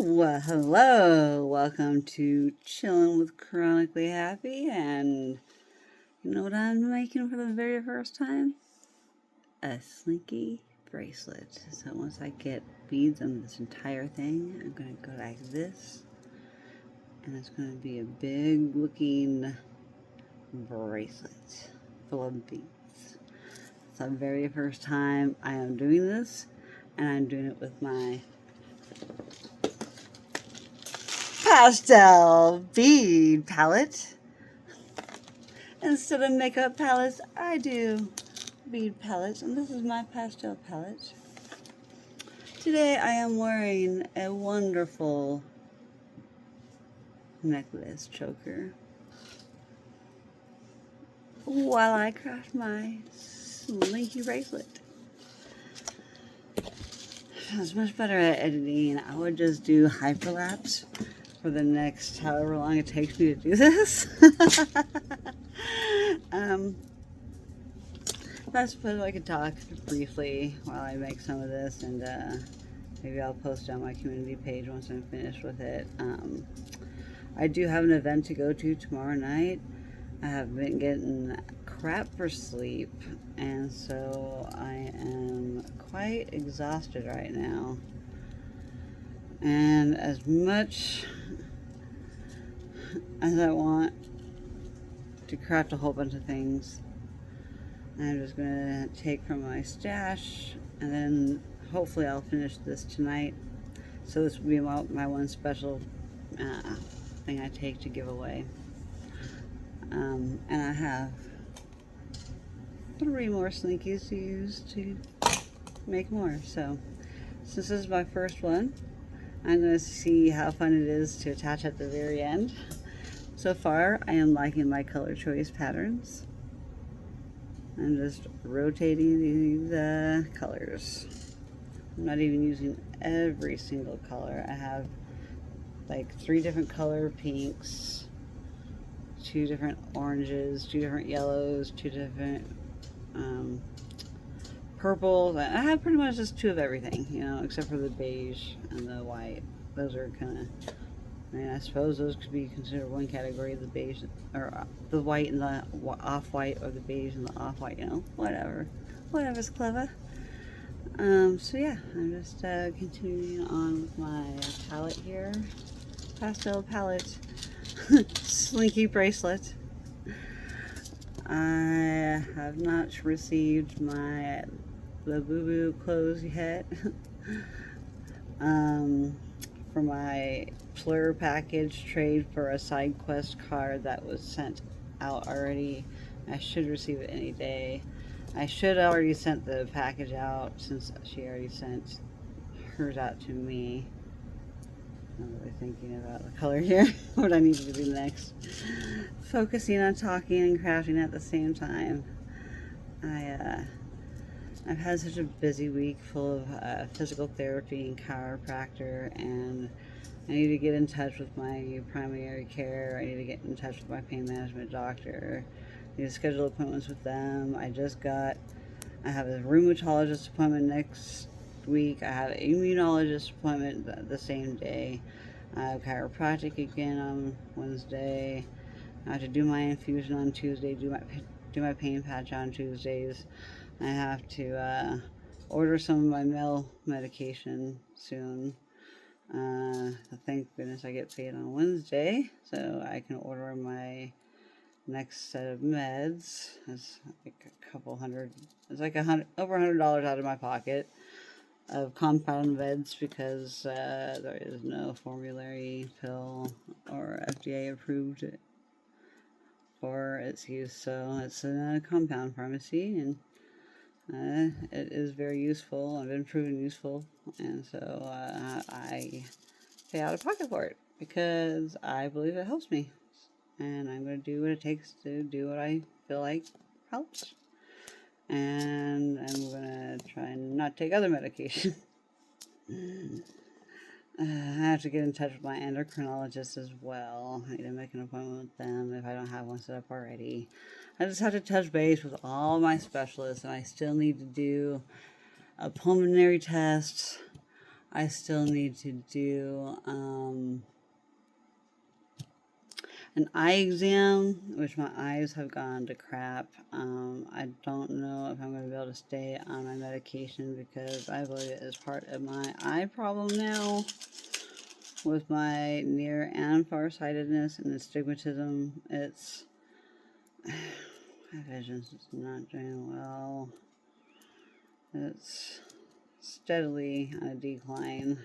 Well, hello. Welcome to Chillin with Chronically Happy. And you know what I'm making for the very first time? A Slinky bracelet. So once I get beads on this entire thing, I'm going to go like this. And it's going to be a big looking bracelet full of beads. It's the very first time I am doing this. And I'm doing it with my pastel bead palette. Instead of makeup palettes, I do bead palettes, and this is my pastel palette. Today I am wearing a wonderful necklace choker while I craft my Slinky bracelet. I was much better at editing. I would just do hyperlapse for the next however long it takes me to do this. I suppose I could talk briefly while I make some of this, and maybe I'll post it on my community page once I'm finished with it. I do have an event to go to tomorrow night. I have been getting crap for sleep, and so I am quite exhausted right now. And as much as I want to craft a whole bunch of things, I'm just going to take from my stash, and then hopefully I'll finish this tonight. So this will be my one special thing I take to give away. And I have 3 more Slinkies to use to make more. So since this is my first one, I'm going to see how fun it is to attach at the very end. So far, I am liking my color choice patterns. I'm just rotating these colors. I'm not even using every single color. I have like 3 different color pinks, 2 different oranges, 2 different yellows, 2 different purples. I have pretty much just 2 of everything, you know, except for the beige and the white. Those are kind of, I mean, I suppose those could be considered one category, the beige, or the white and the off-white, or the beige and the off-white, you know, whatever's clever. So yeah, I'm just continuing on with my palette here, Pastel Pallet, Slinky bracelet. I have not received the Boo Boo clothes yet. For my Plur package trade for a side quest card that was sent out already. I should receive it any day. I should already sent the package out since she already sent hers out to me. I'm really thinking about the color here, what I need to do next. Focusing on talking and crafting at the same time. I've had such a busy week full of physical therapy and chiropractor, and I need to get in touch with my primary care. I need to get in touch with my pain management doctor. I need to schedule appointments with them. I have a rheumatologist appointment next week. I have an immunologist appointment the same day. I have chiropractic again on Wednesday. I have to do my infusion on Tuesday, do my pain patch on Tuesdays. I have to order some of my mail medication soon. Thank goodness I get paid on Wednesday, so I can order my next set of meds. It's like a couple hundred. It's like over $100 out of my pocket of compound meds, because there is no formulary pill or FDA approved for its use. So it's in a compound pharmacy, and it is very useful. I've been proven useful, and so I pay out of pocket for it because I believe it helps me, and I'm going to do what it takes to do what I feel like helps. And I'm going to try and not take other medication. I have to get in touch with my endocrinologist as well. I need to make an appointment with them if I don't have one set up already. I just have to touch base with all my specialists, and I still need to do a pulmonary test, I still need to do an eye exam, which my eyes have gone to crap. I don't know if I'm going to be able to stay on my medication because I believe it is part of my eye problem now with my near and farsightedness and astigmatism. It's my vision's just not doing well. It's steadily on a decline.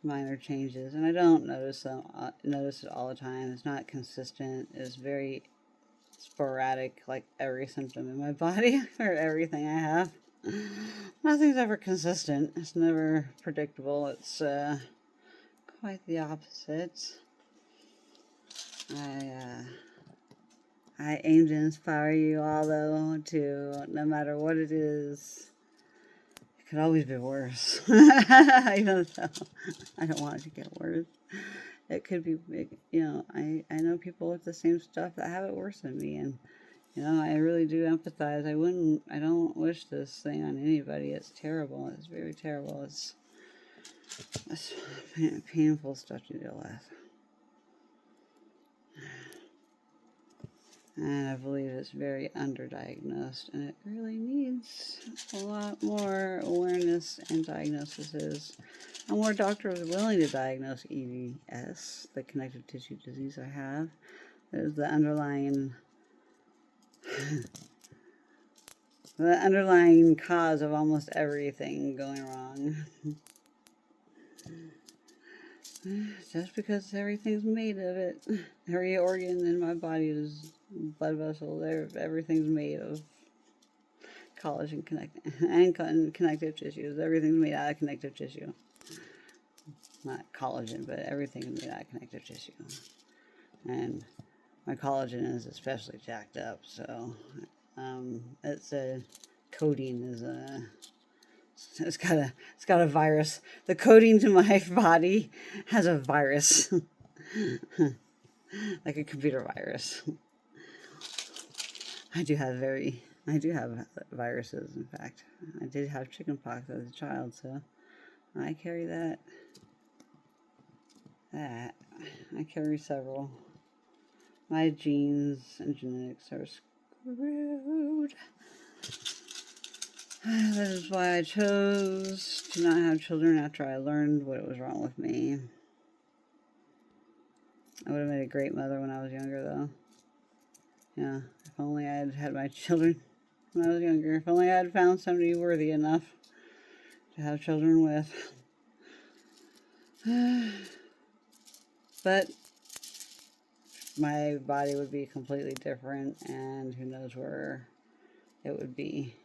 Minor changes, and I don't notice them. Notice it all the time. It's not consistent. It's very sporadic, like every symptom in my body or everything I have. Nothing's ever consistent. It's never predictable. It's quite the opposite. I aim to inspire you all, though, to no matter what it is, it could always be worse. Even though I don't want it to get worse. It could be, I know people with the same stuff that have it worse than me, and, I really do empathize. I don't wish this thing on anybody. It's terrible. It's very terrible. It's painful stuff to deal with. And I believe it's very underdiagnosed, and it really needs a lot more awareness and diagnoses. And more doctors are willing to diagnose EDS, the connective tissue disease I have. There's the underlying cause of almost everything going wrong. Just because everything's made of it. Every organ in my body is blood vessel. Everything's made of collagen and connective tissues. Everything's made out of connective tissue. Not collagen, but everything is made out of connective tissue. And my collagen is especially jacked up, so it's a coating is a it's got a virus. The coating to my body has a virus. Like a computer virus. I do have viruses, in fact. I did have chickenpox as a child, so I carry that. I carry several. My genes and genetics are screwed. That is why I chose to not have children after I learned what was wrong with me. I would have made a great mother when I was younger, though. Yeah, if only I had had my children when I was younger. If only I had found somebody worthy enough to have children with. But my body would be completely different, and who knows where it would be,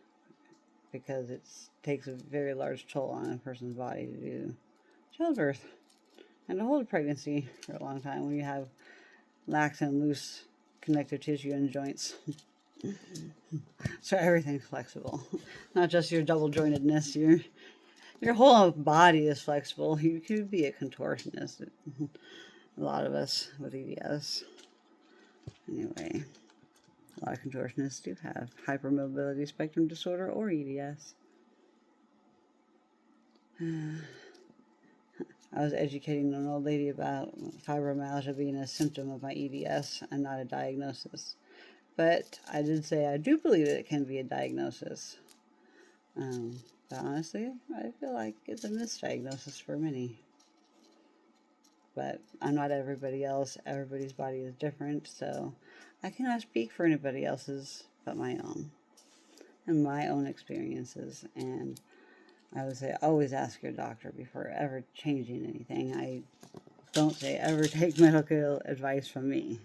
because it takes a very large toll on a person's body to do childbirth and to hold a pregnancy for a long time when you have lax and loose connective tissue and joints. So everything's flexible, not just your double jointedness. Your whole body is flexible. You could be a contortionist. A lot of us with EDS. Anyway, a lot of contortionists do have hypermobility spectrum disorder or EDS. I was educating an old lady about fibromyalgia being a symptom of my EDS and not a diagnosis. But I did say I do believe that it can be a diagnosis. But honestly, I feel like it's a misdiagnosis for many. But I'm not everybody else. Everybody's body is different, so I cannot speak for anybody else's but my own and my own experiences. And I would say always ask your doctor before ever changing anything. I don't say ever take medical advice from me,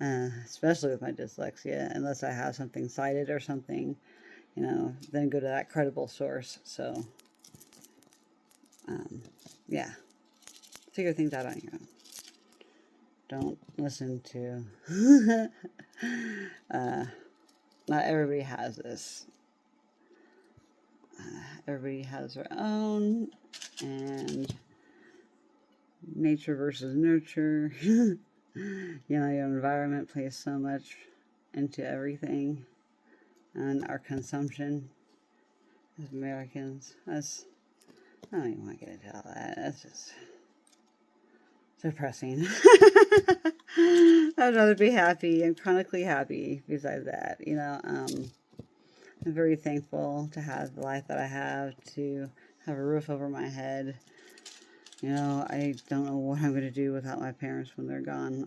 especially with my dyslexia, unless I have something cited or something, then go to that credible source. So, yeah. Figure things out on your own. Don't listen to... not everybody has this. Everybody has their own, and nature versus nurture. Your environment plays so much into everything, and our consumption as Americans, us I don't even want to get into all that. That's just depressing. I'd rather be happy and chronically happy besides that. I'm very thankful to have the life that I have, to have a roof over my head. I don't know what I'm going to do without my parents when they're gone.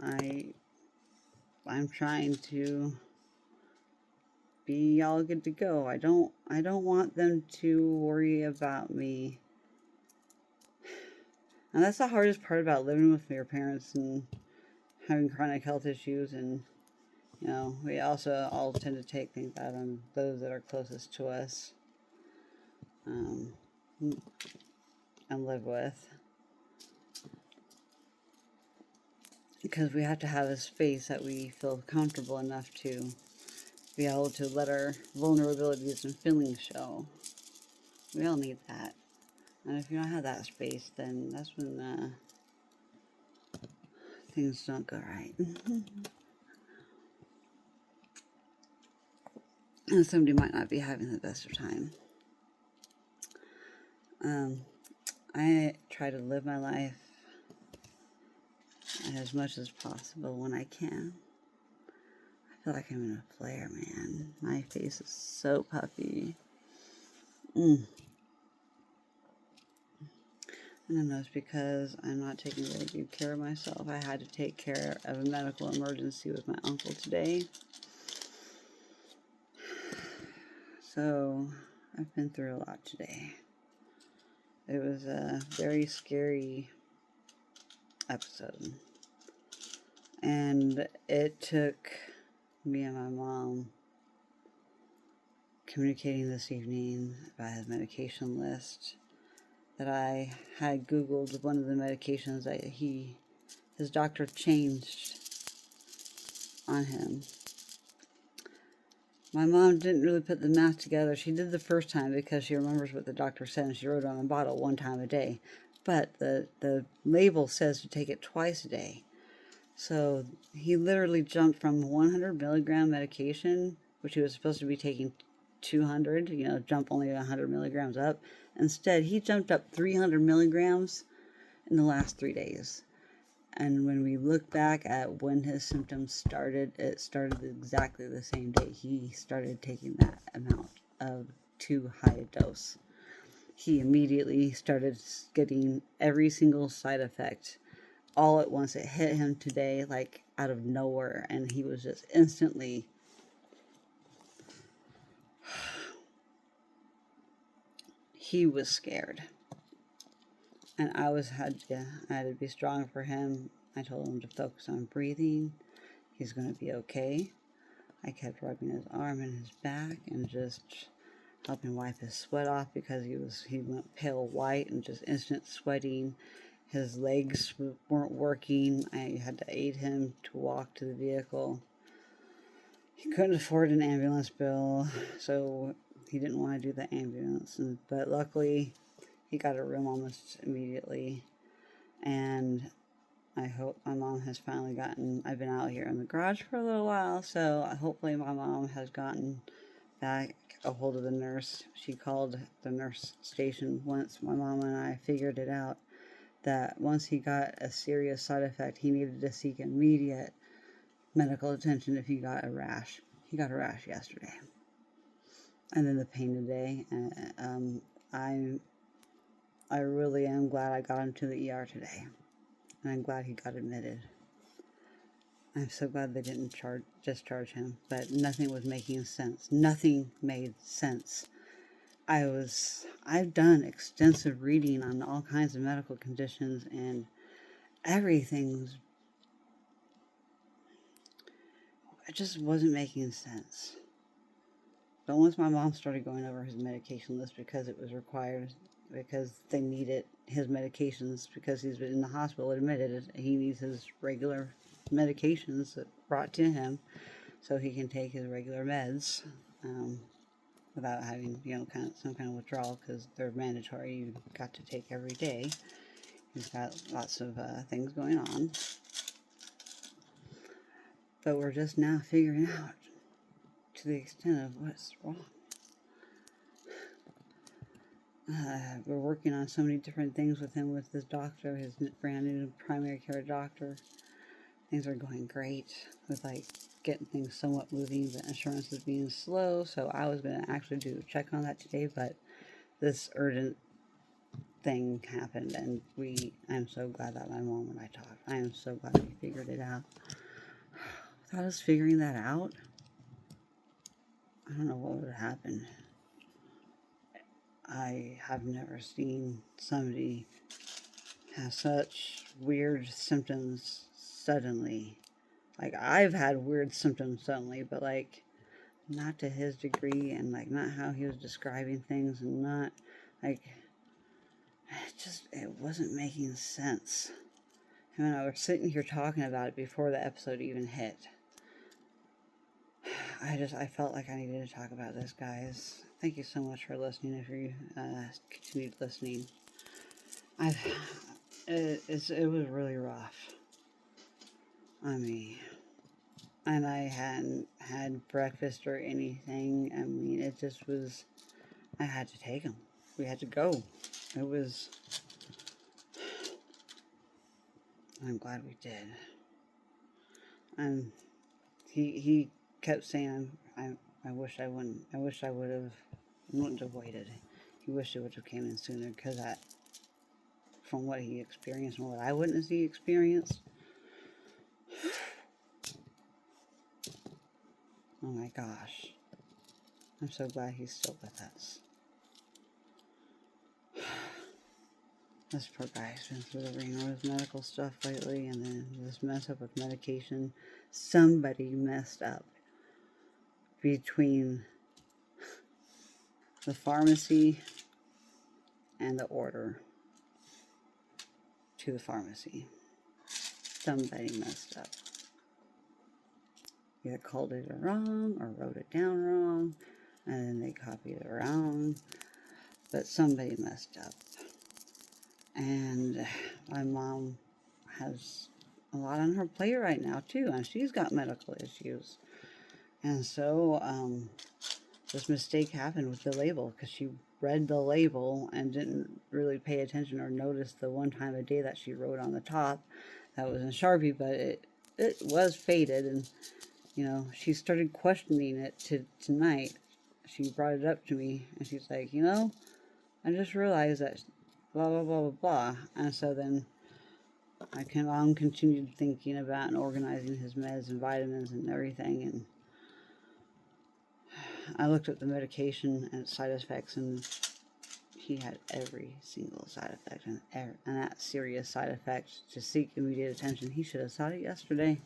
I'm trying to be all good to go. I don't want them to worry about me. And that's the hardest part about living with your parents and having chronic health issues. And we also all tend to take things out on those that are closest to us, and live with, because we have to have a space that we feel comfortable enough to be able to let our vulnerabilities and feelings show. We all need that. And if you don't have that space, then that's when things don't go right. And somebody might not be having the best of time. I try to live my life as much as possible when I can. I feel like I'm in a flare, man. My face is so puffy. And I know it's because I'm not taking very good care of myself. I had to take care of a medical emergency with my uncle today. So I've been through a lot today. It was a very scary episode. And it took me and my mom communicating this evening about his medication list, that I had Googled one of the medications that his doctor changed on him. My mom didn't really put the math together. She did the first time because she remembers what the doctor said, and she wrote on the bottle 1 time a day. But the label says to take it twice a day. So he literally jumped from 100 milligram medication, which he was supposed to be taking 200, jump only 100 milligrams up. Instead, he jumped up 300 milligrams in the last 3 days. And when we look back at when his symptoms started, it started exactly the same day he started taking that amount of too high a dose. He immediately started getting every single side effect all at once. It hit him today, like out of nowhere, and he was just instantly he was scared. And I had to be strong for him. I told him to focus on breathing. He's going to be okay. I kept rubbing his arm and his back and just helping wipe his sweat off, because he went pale white and just instant sweating. His legs weren't working. I had to aid him to walk to the vehicle. He couldn't afford an ambulance bill, so he didn't want to do the ambulance. But luckily, he got a room almost immediately. And I hope my mom has finally I've been out here in the garage for a little while, so hopefully my mom has gotten back a hold of the nurse. She called the nurse station once my mom and I figured it out, that once he got a serious side effect, he needed to seek immediate medical attention if he got a rash. He got a rash yesterday. And then the pain today. And I really am glad I got him to the ER today. And I'm glad he got admitted. I'm so glad they didn't discharge him. But nothing was making sense. Nothing made sense. I've done extensive reading on all kinds of medical conditions, and everything's, it just wasn't making sense. But once my mom started going over his medication list, because it was required, because they needed his medications, because he's been in the hospital admitted, he needs his regular medications brought to him so he can take his regular meds without having some kind of withdrawal, because they're mandatory. You've got to take every day. He's got lots of things going on. But we're just now figuring out to the extent of what's wrong. We're working on so many different things with him, with his doctor, his brand new primary care doctor. Things are going great with like getting things somewhat moving, but insurance is being slow. So I was going to actually do a check on that today, but this urgent thing happened, and I'm so glad that my mom and I talked. I am so glad we figured it out. Without us figuring that out, I don't know what would happen. I have never seen somebody have such weird symptoms suddenly. Like, I've had weird symptoms suddenly, but like not to his degree, and like not how he was describing things, and not like it wasn't making sense. And when I was sitting here talking about it before the episode even hit, I felt like I needed to talk about this, guys. Thank you so much for listening. If you continued listening, it was really rough on me, and I hadn't had breakfast or anything. I mean, it just was. I had to take him. We had to go. It was. I'm glad we did. And he kept saying, I wish I wouldn't. I wish I wouldn't have waited. He wished it would have came in sooner, because from what he experienced and what I witnessed he experienced. Oh my gosh. I'm so glad he's still with us. This poor guy's been through the ringer with medical stuff lately, and then this mess up with medication. Somebody messed up between the pharmacy and the order to the pharmacy. Somebody messed up. Either called it wrong or wrote it down wrong, and then they copied it around. But somebody messed up. And my mom has a lot on her plate right now, too, and she's got medical issues. And so, this mistake happened with the label, because she read the label and didn't really pay attention or notice the one time a day that she wrote on the top that was in Sharpie, but it was faded, and, you know, she started questioning it tonight. She brought it up to me, and she's like, you know, I just realized that blah, blah, blah, blah, blah. And so then Mom continued thinking about and organizing his meds and vitamins and everything, and I looked at the medication and its side effects, and he had every single side effect, and that serious side effect to seek immediate attention. He should have sought it yesterday.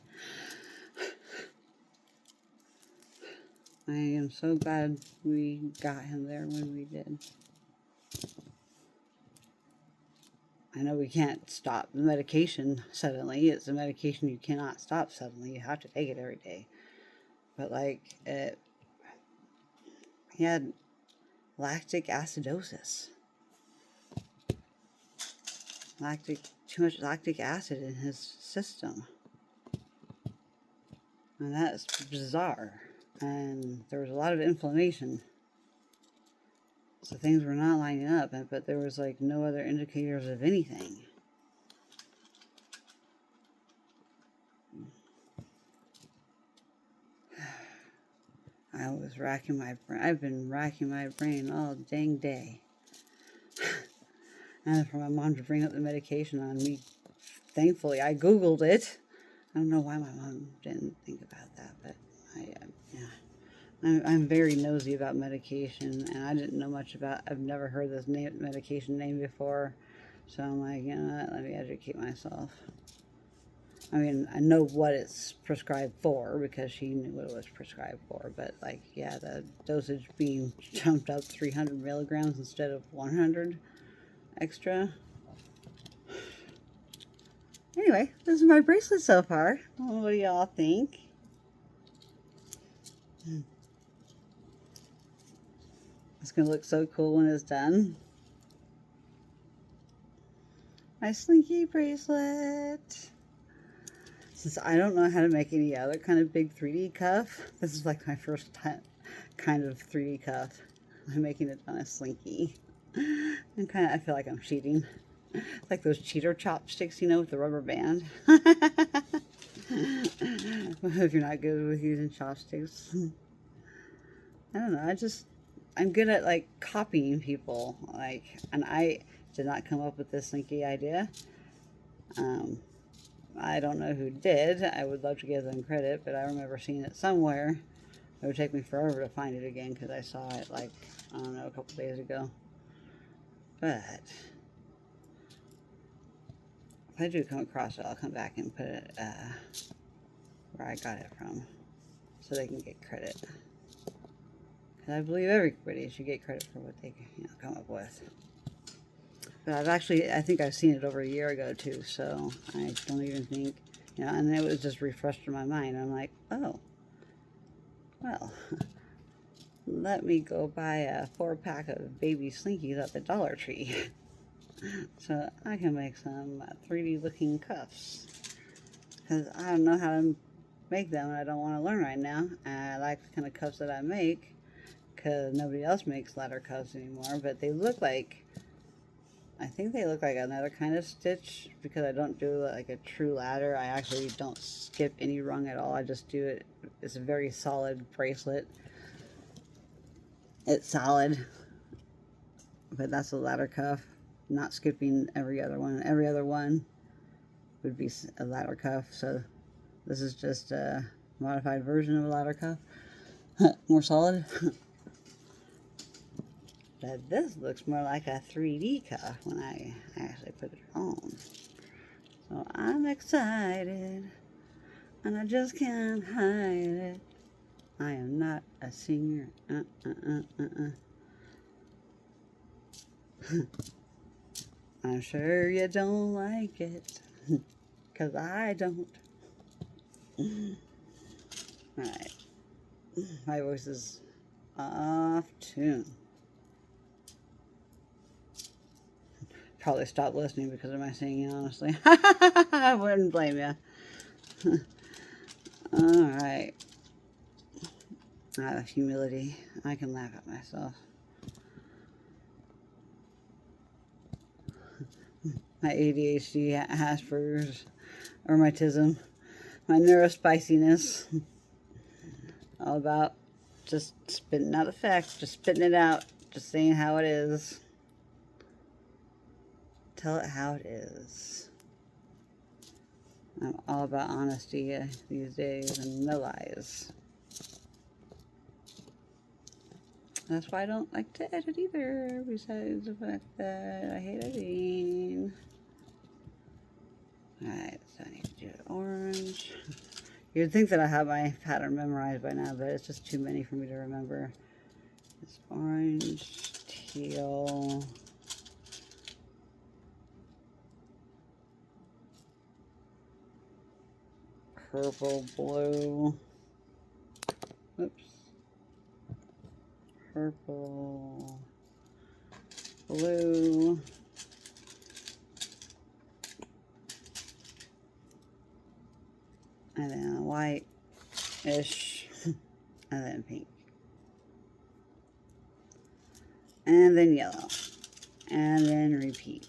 I am so glad we got him there when we did. I know we can't stop the medication suddenly. It's a medication you cannot stop suddenly. You have to take it every day. But like, he had lactic acidosis. Too much lactic acid in his system. And that's bizarre. And there was a lot of inflammation. So things were not lining up, but there was like no other indicators of anything. I was racking my brain. I've been racking my brain all dang day. And for my mom to bring up the medication on me, thankfully I Googled it. I don't know why my mom didn't think about that, but I'm very nosy about medication, and I didn't know much about. I've never heard this medication name before, so I'm like, you know what? Let me educate myself. I mean, I know what it's prescribed for because she knew what it was prescribed for, but like, yeah, the dosage being jumped up 300 milligrams instead of 100 extra. Anyway, this is my bracelet so far. What do y'all think? It's going to look so cool when it's done. My Slinky bracelet. Since I don't know how to make any other kind of big 3D cuff, this is like my first kind of 3D cuff. I'm making it on a Slinky. I feel like I'm cheating. Like those cheater chopsticks, you know, with the rubber band. If you're not good with using chopsticks. I don't know, I'm good at like copying people. Like, and I did not come up with this Slinky idea. I don't know who did. I would love to give them credit, but I remember seeing it somewhere. It would take me forever to find it again because I saw it like, I don't know, a couple days ago. But if I do come across it, I'll come back and put it where I got it from so they can get credit. Because I believe everybody should get credit for what they come up with. But I think I've seen it over a year ago too, so I don't even think, and it was just refreshed in my mind. I'm like, oh, well, let me go buy a 4-pack of baby Slinkies at the Dollar Tree. So I can make some 3D looking cuffs. Because I don't know how to make them, and I don't want to learn right now. And I like the kind of cuffs that I make, because nobody else makes ladder cuffs anymore, but they look like, I think they look like another kind of stitch, because I don't do like a true ladder. I actually don't skip any rung at all. I just do it. It's a very solid bracelet. It's solid, but that's a ladder cuff. Not skipping every other one. Every other one would be a ladder cuff. So this is just a modified version of a ladder cuff. More solid. But this looks more like a 3D cuff when I actually put it on. So I'm excited, and I just can't hide it. I am not a singer. I'm sure you don't like it, 'cause I don't. Alright. My voice is off tune. Probably stop listening because of my singing, honestly. I wouldn't blame you. Alright. Humility. I can laugh at myself. My ADHD, Asperger's, rheumatism, my neurospiciness. All about just spitting out the facts, just spitting it out, just saying how it is. Tell it how it is. I'm all about honesty these days and no lies. That's why I don't like to edit either, besides the fact that I hate editing. Alright, so I need to do orange. You'd think that I have my pattern memorized by now, but it's just too many for me to remember. It's orange, teal, purple, blue. Oops. Purple, blue, and then white-ish, and then pink, and then yellow, and then repeat.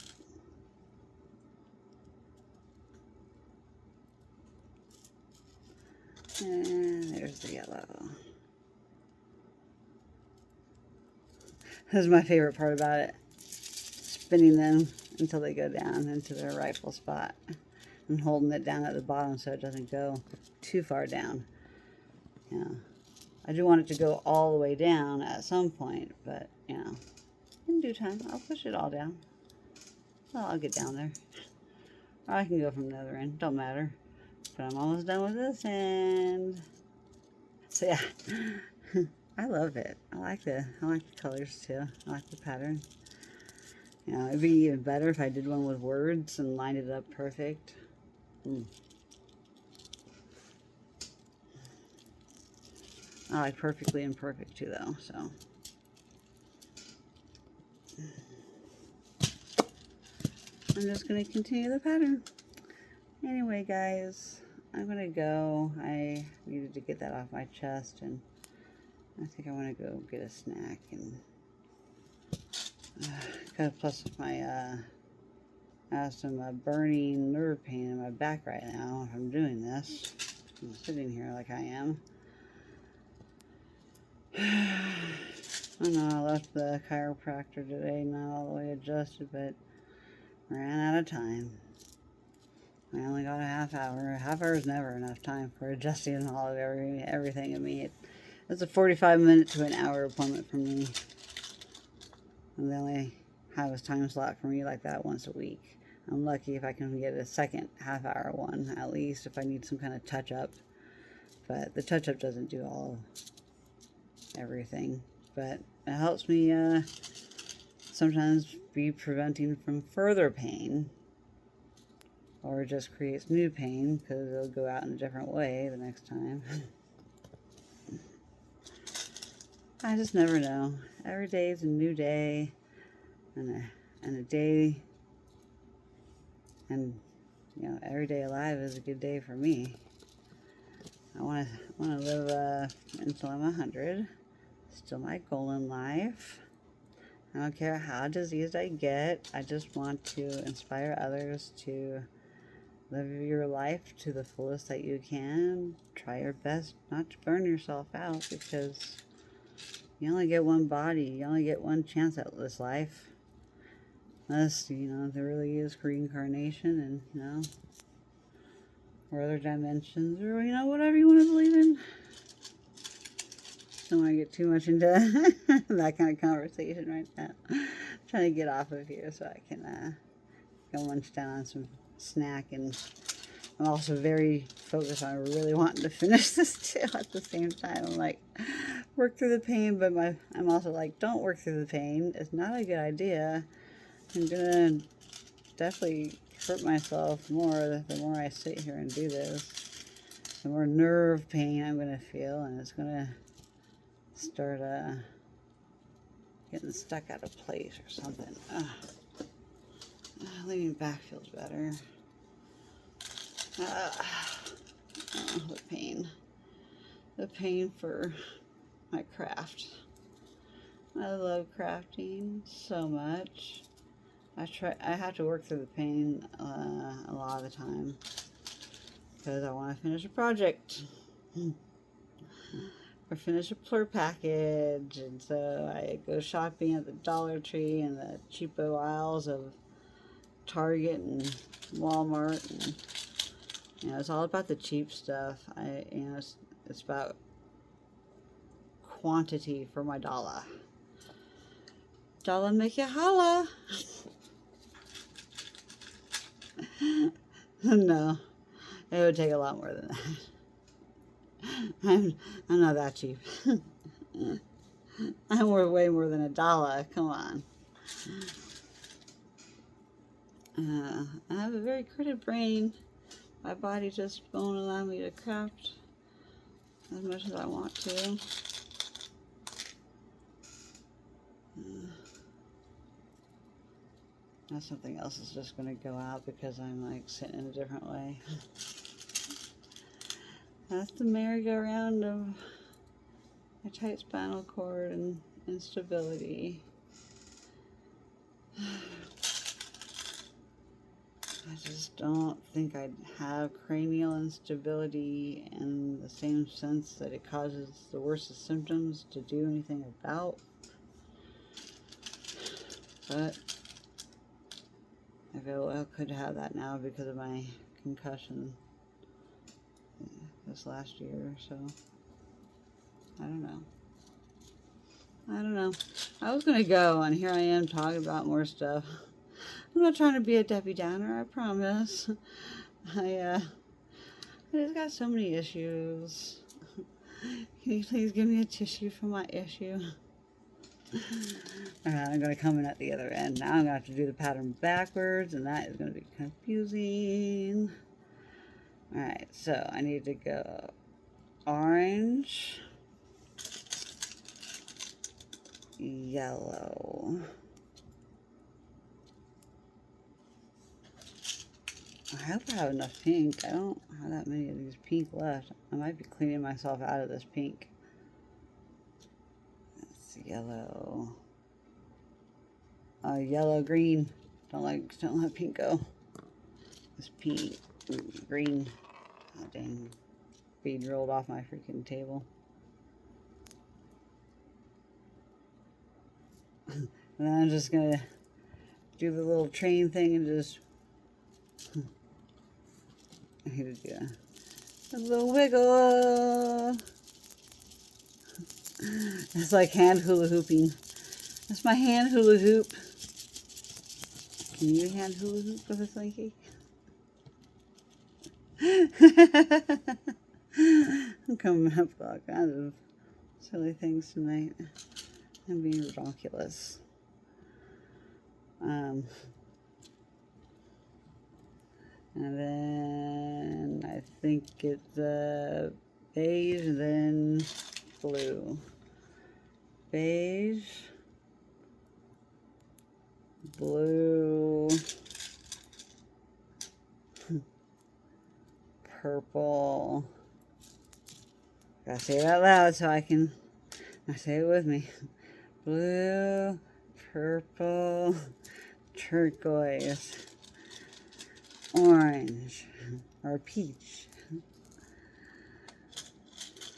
And there's the yellow. This is my favorite part about it. Spinning them until they go down into their rightful spot. And holding it down at the bottom so it doesn't go too far down. I do want it to go all the way down at some point, but, in due time, I'll push it all down. Well, I'll get down there. Or I can go from the other end. Don't matter. But I'm almost done with this end. So, yeah. I love it. I like the colors too. I like the pattern. It'd be even better if I did one with words and lined it up perfect. I like perfectly imperfect too, though. So I'm just gonna continue the pattern. Anyway, guys, I'm gonna go. I needed to get that off my chest, and I think I want to go get a snack, and Plus my, I have some burning nerve pain in my back right now if I'm doing this. I'm sitting here like I am. I know I left the chiropractor today, not all the way adjusted, but ran out of time. I only got a half hour. A half hour is never enough time for adjusting all of everything in me. It's a 45-minute to an hour appointment for me. And they only have a time slot for me like that once a week. I'm lucky if I can get a second half-hour one, at least, if I need some kind of touch-up. But the touch-up doesn't do all everything. But it helps me sometimes be preventing from further pain. Or it just creates new pain because it'll go out in a different way the next time. I just never know. Every day is a new day, and a day, and you know, every day alive is a good day for me. I want to live until I'm 100. Still my goal in life. I don't care how diseased I get. I just want to inspire others to live your life to the fullest that you can. Try your best not to burn yourself out, because you only get one body. You only get one chance at this life. Unless, you know, there really is reincarnation and, you know, or other dimensions, or, you know, whatever you want to believe in. Don't want to get too much into that kind of conversation right now. I'm trying to get off of here so I can go munch down on some snack, and I'm also very focused on really wanting to finish this too at the same time. I'm like, work through the pain, but I'm also like, don't work through the pain. It's not a good idea. I'm gonna definitely hurt myself more the more I sit here and do this. The more nerve pain I'm gonna feel, and it's gonna start getting stuck out of place or something. Leaning back feels better. The pain. The pain for my craft. I love crafting so much. I have to work through the pain a lot of the time because I want to finish a project or finish a plur package, and so I go shopping at the Dollar Tree and the cheapo aisles of Target and Walmart, and you know, it's all about the cheap stuff. It's about quantity for my dollar. Dollar make you holla. No, it would take a lot more than that. I'm not that cheap. I'm worth way more than $1. Come on. I have a very crooked brain. My body just won't allow me to craft as much as I want to. Now something else is just going to go out because I'm like sitting in a different way. That's the merry-go-round of my tight spinal cord and instability. I just don't think I'd have cranial instability in the same sense that it causes the worst of symptoms to do anything about. But I very well could have that now because of my concussion this last year or so. I don't know. I was going to go, and here I am talking about more stuff. I'm not trying to be a Debbie Downer, I promise. I just got so many issues. Can you please give me a tissue for my issue? Alright, I'm going to come in at the other end. Now I'm going to have to do the pattern backwards, and that is going to be confusing. Alright, so I need to go orange, yellow, I hope I have enough pink. I don't have that many of these pink left. I might be cleaning myself out of this pink. That's yellow. Yellow, green. Don't let pink go. This pink, green. Oh dang! Bead rolled off my freaking table. And then I'm just gonna do the little train thing and just. I need to do a little wiggle. It's like hand hula hooping. That's my hand hula hoop. Can you hand hula hoop with a Slinky? I'm coming up with all kinds of silly things tonight. I'm being ridiculous. And then I think it's beige and then blue. Beige, blue, purple. Gotta say it out loud so I can. Now say it with me. Blue, purple, turquoise, orange, or peach.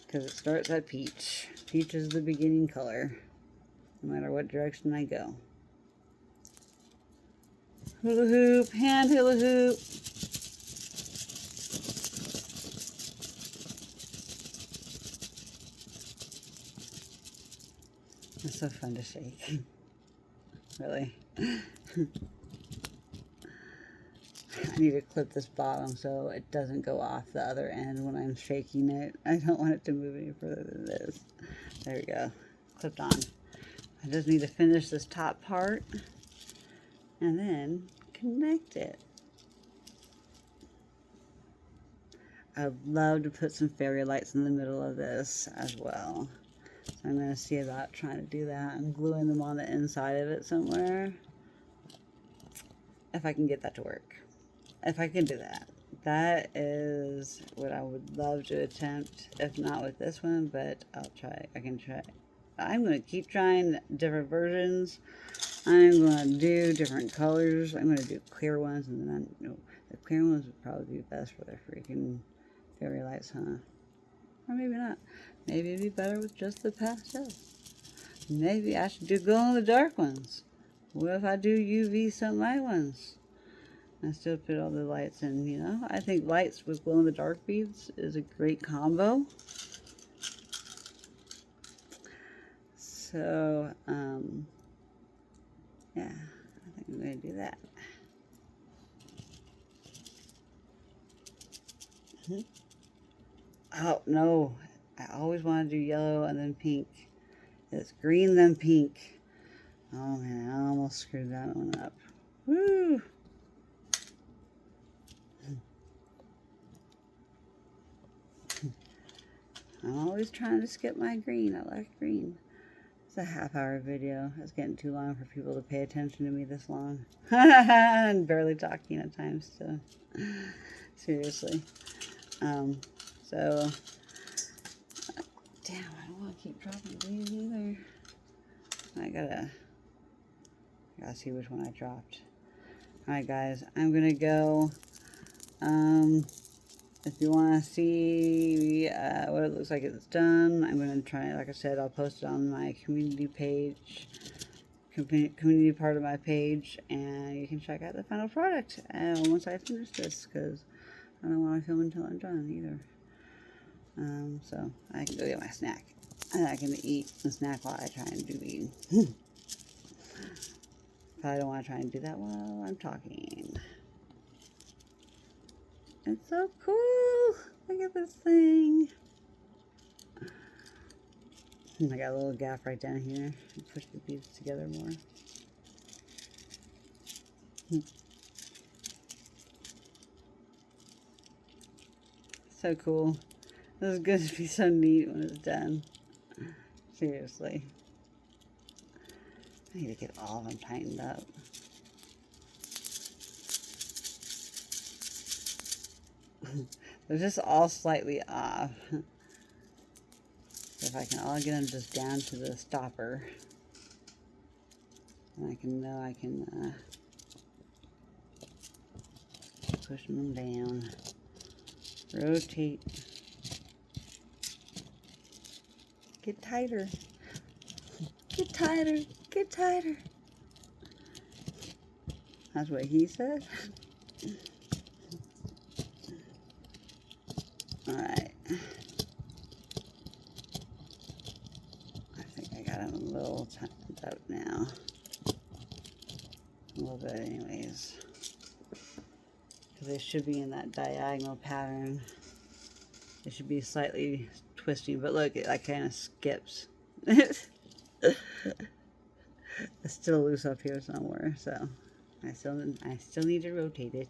Because it starts at peach. Peach is the beginning color, no matter what direction I go. Hula hoop, hand hula hoop. It's so fun to shake. Really. I need to clip this bottom so it doesn't go off the other end when I'm shaking it. I don't want it to move any further than this. There we go. Clipped on. I just need to finish this top part and then connect it. I'd love to put some fairy lights in the middle of this as well. So I'm going to see about trying to do that and gluing them on the inside of it somewhere. If I can get that to work. If I can do that. That is what I would love to attempt. If not with this one, but I'll try. I can try. I'm going to keep trying different versions. I'm going to do different colors. I'm going to do clear ones. And then the clear ones would probably be best for their freaking fairy lights, huh? Or maybe not. Maybe it'd be better with just the pastels. Maybe I should do glow-in-the-dark ones. What if I do UV sunlight ones? I still put all the lights in, you know. I think lights with glow-in-the-dark beads is a great combo. So, yeah, I think I'm going to do that. Oh, no. I always want to do yellow and then pink. It's green, then pink. Oh, man, I almost screwed that one up. Woo! I'm always trying to skip my green. I like green. It's a half-hour video. It's getting too long for people to pay attention to me this long. And barely talking at times, so seriously. So, damn, I don't want to keep dropping these either. I gotta see which one I dropped. Alright, guys, I'm gonna go. If you want to see what it looks like it's done, I'm going to try, like I said, I'll post it on my community page, community part of my page, and you can check out the final product once I finish this, because I don't want to film until I'm done either. So I can go get my snack, and I can eat and snack while I try and do eating. Probably don't want to try and do that while I'm talking. It's so cool. Look at this thing. I got a little gap right down here. Push the beads together more. So cool. This is going to be so neat when it's done. Seriously. I need to get all of them tightened up. They're just all slightly off. If I can all get them just down to the stopper, And I can push them down. Rotate. Get tighter. Get tighter. Get tighter. That's what he said. Alright. I think I got him a little tightened up now. A little bit anyways. Because they should be in that diagonal pattern. It should be slightly twisting, but look, it like kind of skips. It's still loose up here somewhere, so I still need to rotate it.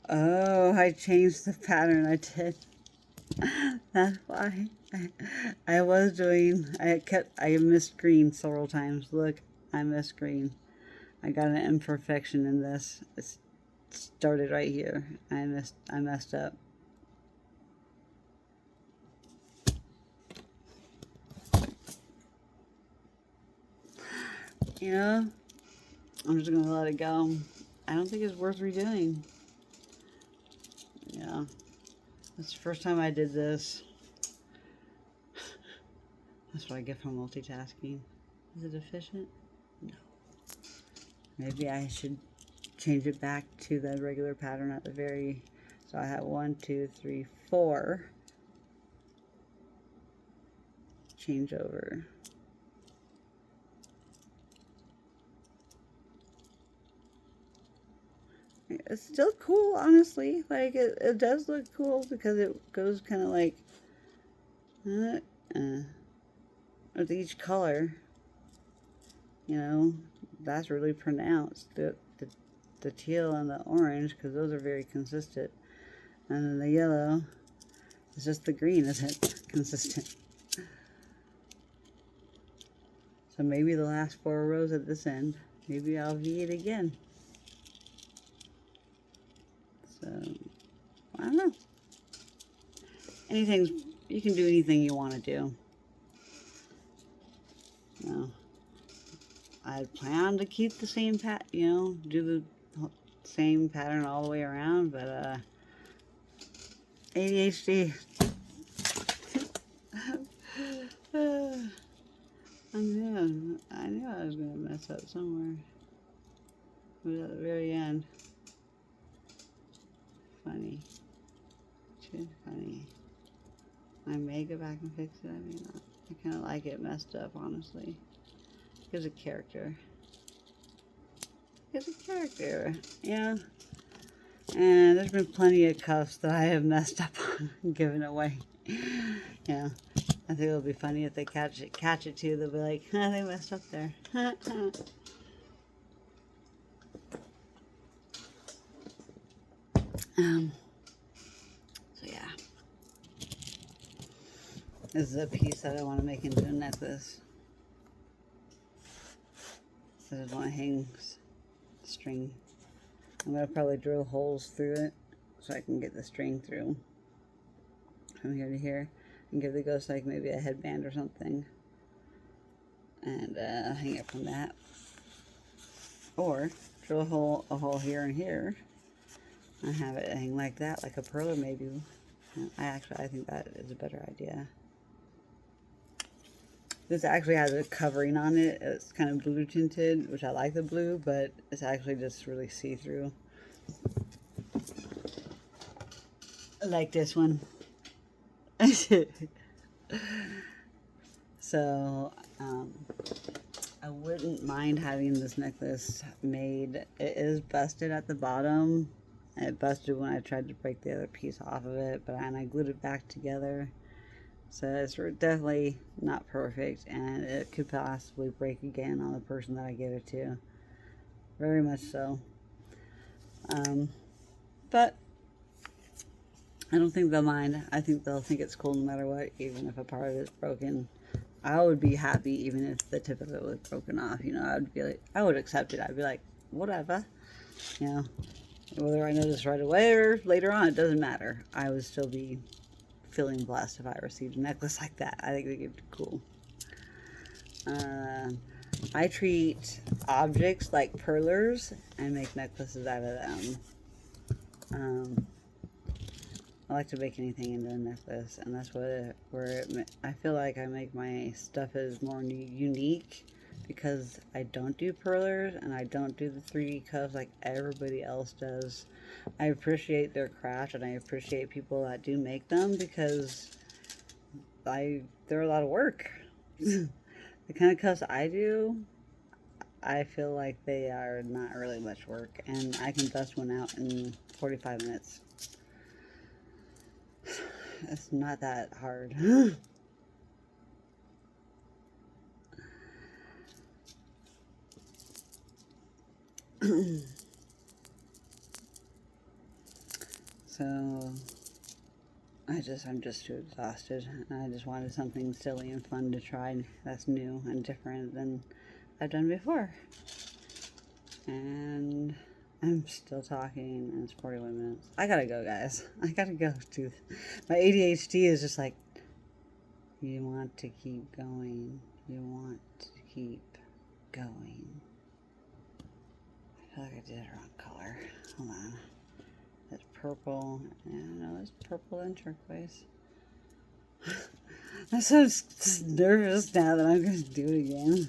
Oh, I changed the pattern. I did. That's why I missed green several times. Look, I missed green. I got an imperfection in this. It started right here. I messed up. You know, I'm just gonna let it go. I don't think it's worth redoing. Yeah, that's the first time I did this. That's what I get from multitasking. Is it efficient? No. Maybe I should change it back to the regular pattern at the very. So I have 1, 2, 3, 4. Change over. It's still cool, honestly. Like, it does look cool because it goes kind of like with each color. You know, that's really pronounced. The teal and the orange, because those are very consistent. And then the yellow, it's just the green isn't consistent. So maybe the last 4 rows at this end, maybe I'll V it again. So, I don't know. You can do anything you want to do. You know, I plan to keep the same do the same pattern all the way around, but ADHD. I knew I was gonna mess up somewhere. It was at the very end. Funny. Too funny. I may go back and fix it. I may not. I kind of like it messed up, honestly. Gives a character. Gives a character. Yeah. And there's been plenty of cuffs that I have messed up on and given away. Yeah. I think it'll be funny if they catch it too. They'll be like, huh, they messed up there. So yeah. This is a piece that I want to make into a necklace. So I just want to hang string. I'm going to probably drill holes through it so I can get the string through from here to here and give the ghost like maybe a headband or something, and hang it from that, or drill a hole here and here and have it hang like that, like a perler maybe. I think that is a better idea. This actually has a covering on it. It's kind of blue tinted, which I like the blue, but it's actually just really see-through. I like this one. So, I wouldn't mind having this necklace made. It is busted at the bottom. It busted when I tried to break the other piece off of it, but I glued it back together. So it's definitely not perfect, and it could possibly break again on the person that I give it to. Very much so. But I don't think they'll mind. I think they'll think it's cool no matter what, even if a part of it's broken. I would be happy even if the tip of it was broken off. You know, I would be like, I would accept it. I'd be like, whatever. You know, whether I know this right away or later on, it doesn't matter. I would still be feeling blessed if I received a necklace like that. I think it would be cool. I treat objects like perlers and make necklaces out of them. I like to make anything into a necklace, and that's I feel like I make my stuff is more unique, because I don't do perlers and I don't do the 3D cuffs like everybody else does. I appreciate their craft and I appreciate people that do make them, because they're a lot of work. The kind of cuffs I do, I feel like they are not really much work, and I can bust one out in 45 minutes. It's not that hard. So I'm just too exhausted. I just wanted something silly and fun to try that's new and different than I've done before. And I'm still talking, and it's 41 minutes. I gotta go, guys. I gotta go, dude. My ADHD is just like, you want to keep going. You want to keep going. I feel like I did the wrong color. Hold on. It's purple. Yeah, no, it's purple and turquoise. I'm so nervous now that I'm going to do it again.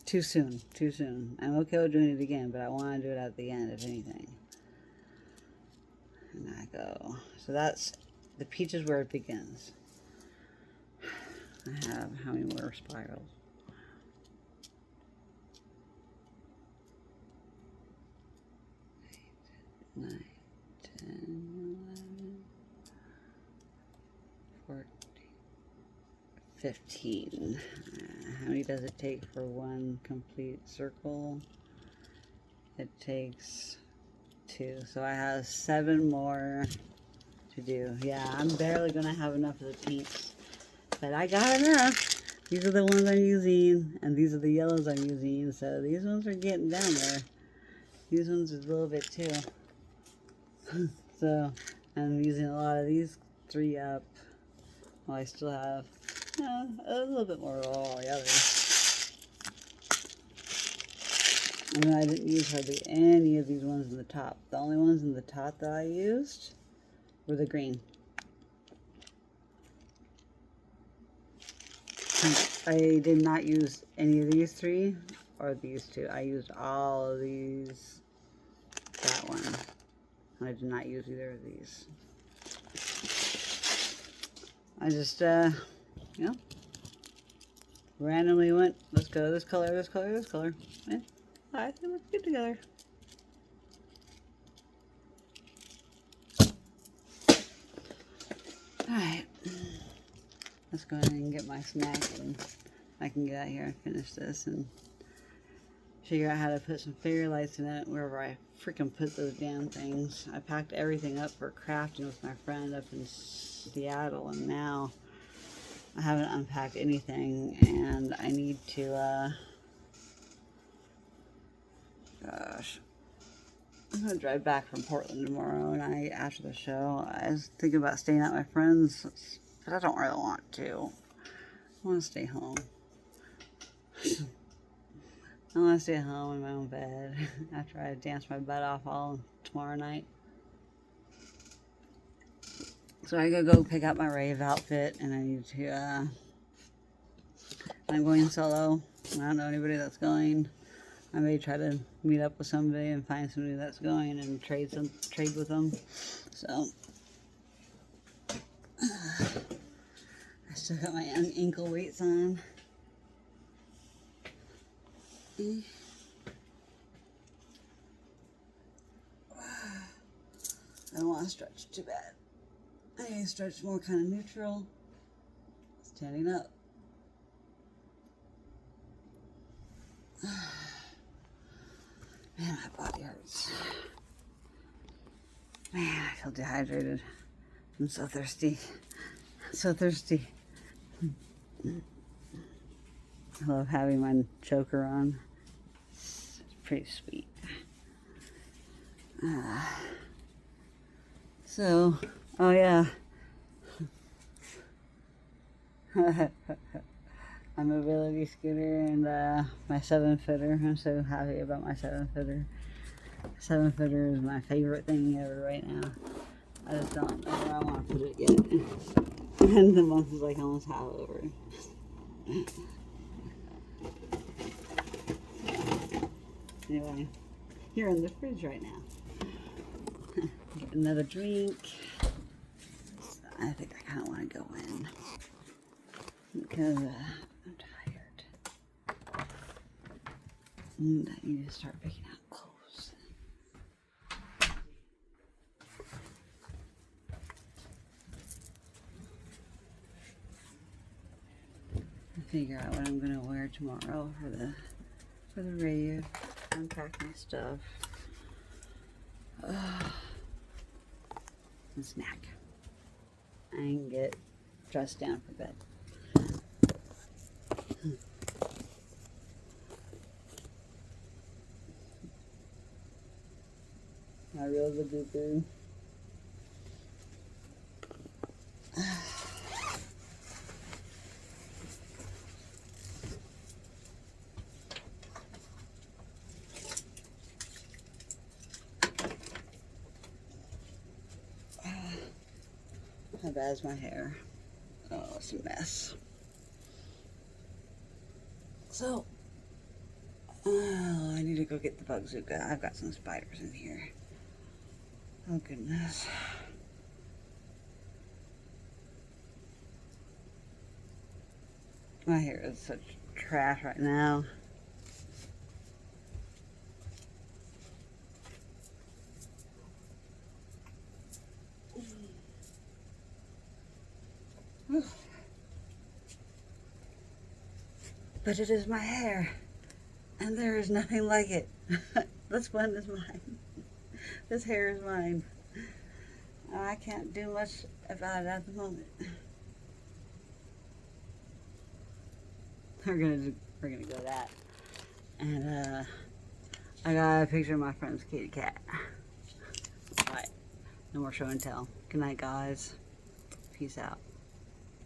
Too soon. Too soon. I'm okay with doing it again, but I want to do it at the end, if anything. And I go. So that's, the peach is where it begins. I have how many more spirals? 8, 9, 10, 11, 14, 15. How many does it take for one complete circle? It takes 2. So I have 7 more to do. Yeah, I'm barely going to have enough of the peach, but I got enough. These are the ones I'm using, and these are the yellows I'm using, so these ones are getting down there. These ones are a little bit too. So I'm using a lot of these 3 up. Well, I still have a little bit more of all the others. And then I didn't use hardly any of these ones in the top. The only ones in the top that I used were the green. I did not use any of these 3 or these 2. I used all of these. That one. I did not use either of these. I just, randomly went, let's go this color, this color, this color. And I think let's get together. Alright. Let's go ahead and get my snack, and I can get out here and finish this and figure out how to put some fairy lights in it wherever I freaking put those damn things. I packed everything up for crafting with my friend up in Seattle, and now I haven't unpacked anything, and I need to, gosh. I'm going to drive back from Portland tomorrow night after the show. I was thinking about staying at my friend's, but I don't really want to. I want to stay home. I want to stay home in my own bed after I dance my butt off all tomorrow night. So I gotta go pick up my rave outfit, and I need to, I'm going solo. I don't know anybody that's going. I may try to meet up with somebody and find somebody that's going and trade with them. So I still got my ankle weights on. I don't want to stretch too bad. I need to stretch more kind of neutral. Standing up. Man, my body hurts. Man, I feel dehydrated. I'm so thirsty. So thirsty. I love having my choker on. It's pretty sweet. So, oh yeah. my mobility scooter and my 7-footer. I'm so happy about my 7-footer. 7-footer is my favorite thing ever right now. I just don't know where I want to put it yet. And the month is like almost half over. Anyway, you're in the fridge right now. Get another drink. I think I kind of want to go in because I'm tired. And I need to start picking out clothes. Figure out what I'm gonna wear tomorrow for the rave. Unpack my stuff. And snack. And get dressed down for bed. My real boo. How bad is my hair? Oh, it's a mess. So, I need to go get the bazooka. I've got some spiders in here. Oh, goodness. My hair is such trash right now. But it is my hair, and there is nothing like it. This one is mine. This hair is mine. I can't do much about it at the moment. We're gonna go that. And I got a picture of my friend's kitty cat. Alright, no more show and tell. Good night, guys. Peace out.